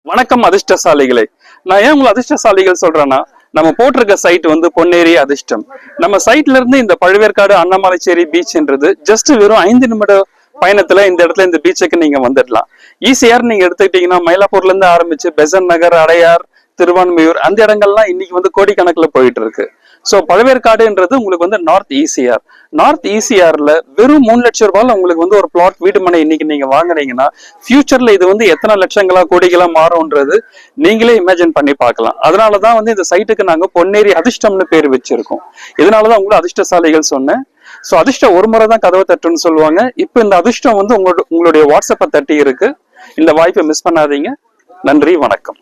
வணக்கம் அதிர்ஷ்டசாலிகளே. நான் ஏன் உங்களை அதிர்ஷ்டசாலிகள் சொல்றேன்னா, நம்ம போட்டிருக்க சைட் வந்து பொன்னேரி அதிர்ஷ்டம். நம்ம சைட்ல இருந்து இந்த பழுவேற்காடு அண்ணாமலைச்சேரி பீச்ன்றது ஜஸ்ட் வெறும் 5 நிமிட பயணத்துல இந்த இடத்துல இந்த பீச்சுக்கு நீங்க வந்துடலாம். ஈசிஆர் நீங்க எடுத்துக்கிட்டீங்கன்னா மயிலாப்பூர்ல இருந்து ஆரம்பிச்சு பெசன் நகர், அடையார், திருவான்மையூர் அந்த இடங்கள்லாம் இன்னைக்கு வந்து கோடிக்கணக்கில் போயிட்டு இருக்கு. ஸோ பழுவேற்காடுன்றது உங்களுக்கு வந்து நார்த் ஈசிஆர். நார்த் ஈசிஆர்ல வெறும் 3 லட்சம் ரூபாயில உங்களுக்கு வந்து ஒரு பிளாட் வீடு மனை இன்னைக்கு நீங்க வாங்குனீங்கன்னா ஃபியூச்சர்ல இது வந்து எத்தனை லட்சங்களா கோடிகளா மாறும்ன்றது நீங்களே இமேஜின் பண்ணி பார்க்கலாம். அதனாலதான் வந்து இந்த சைட்டுக்கு நாங்க பொன்னேரி அதிர்ஷ்டம்னு பேர் வச்சிருக்கோம். இதனாலதான் உங்களை அதிர்ஷ்டசாலிகள் சொன்னேன். ஸோ அதிர்ஷ்டம் ஒரு முறை தான் கதவை தட்டுன்னு சொல்லுவாங்க. இப்போ இந்த அதிர்ஷ்டம் வந்து உங்களுடைய வாட்ஸ்அப்பை தட்டி இருக்கு. இந்த வாய்ப்பை மிஸ் பண்ணாதீங்க. நன்றி, வணக்கம்.